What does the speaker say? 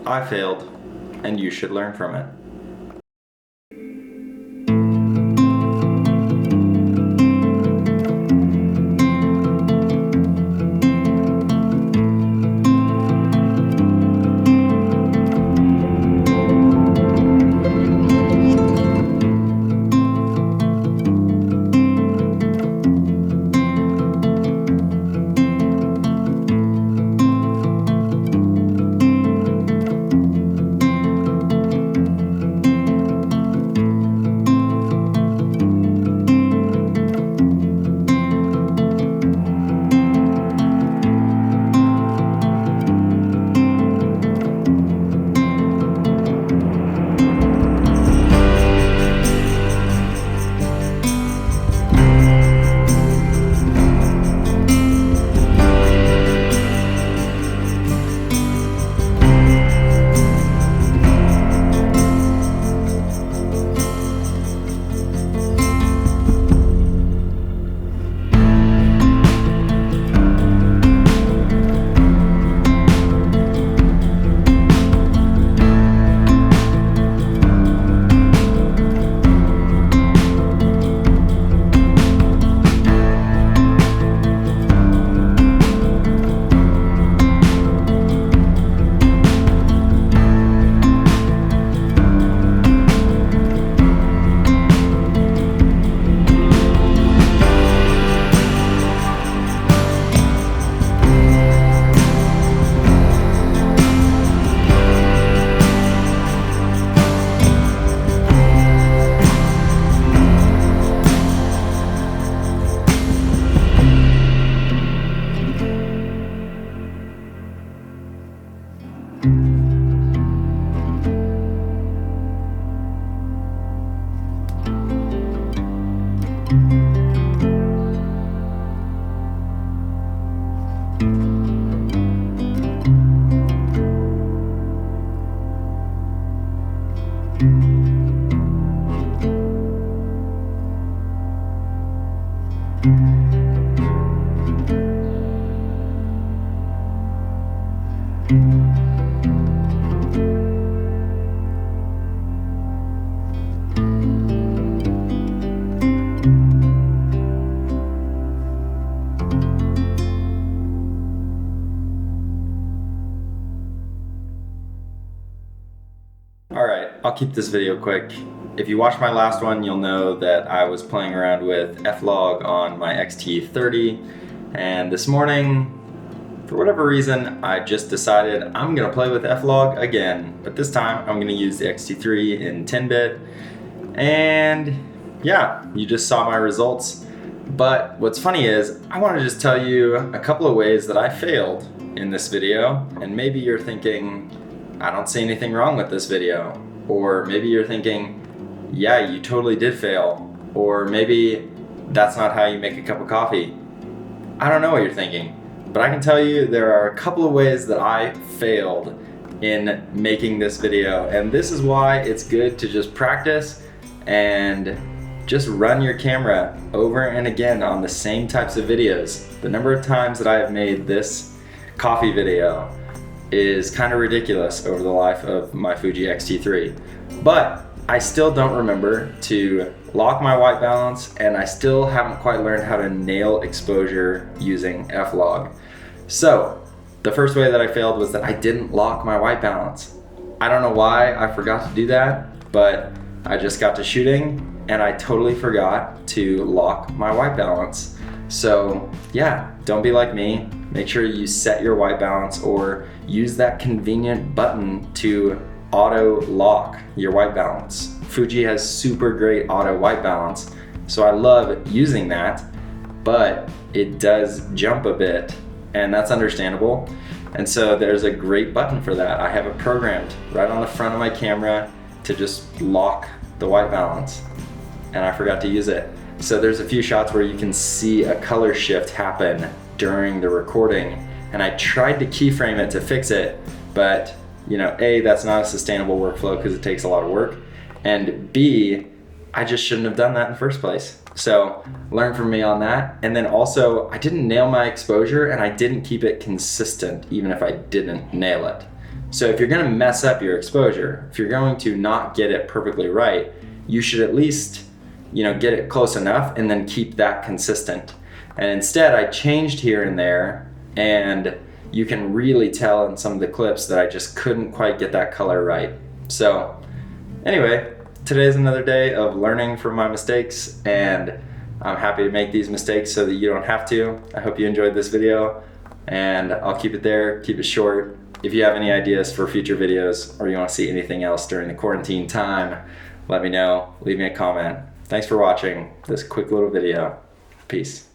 I failed, and you should learn from it. Alright, I'll keep this video quick. If you watched my last one, you'll know that I was playing around with F-Log on my XT30, and this morning, for whatever reason, I just decided I'm gonna play with F-Log again, but this time I'm gonna use the XT3 in 10-bit, and yeah, you just saw my results. But what's funny is, I wanna just tell you a couple of ways that I failed in this video, and maybe you're thinking, I don't see anything wrong with this video. Or maybe you're thinking, yeah, you totally did fail. Or maybe that's not how you make a cup of coffee. I don't know what you're thinking, but I can tell you there are a couple of ways that I failed in making this video. And this is why it's good to just practice and just run your camera over and again on the same types of videos. The number of times that I have made this coffee video is kind of ridiculous over the life of my Fuji X-T3. But I still don't remember to lock my white balance, and I still haven't quite learned how to nail exposure using F-Log. So the first way that I failed was that I didn't lock my white balance. I don't know why I forgot to do that, but I just got to shooting and I totally forgot to lock my white balance. So yeah, don't be like me. Make sure you set your white balance or use that convenient button to auto lock your white balance. Fuji has super great auto white balance, so I love using that, but it does jump a bit, and that's understandable. And so there's a great button for that. I have it programmed right on the front of my camera to just lock the white balance, and I forgot to use it. So there's a few shots where you can see a color shift happen during the recording, and I tried to keyframe it to fix it, but you know, A, that's not a sustainable workflow because it takes a lot of work, and B, I just shouldn't have done that in the first place. So learn from me on that. And then also, I didn't nail my exposure and I didn't keep it consistent even if I didn't nail it. So if you're gonna mess up your exposure, if you're going to not get it perfectly right, you should at least, get it close enough and then keep that consistent. And instead I changed here and there, and you can really tell in some of the clips that I just couldn't quite get that color right. So anyway, today's another day of learning from my mistakes, and I'm happy to make these mistakes so that you don't have to. I hope you enjoyed this video, and I'll keep it there, keep it short. If you have any ideas for future videos, or you want to see anything else during the quarantine time, let me know, leave me a comment. Thanks for watching this quick little video. Peace.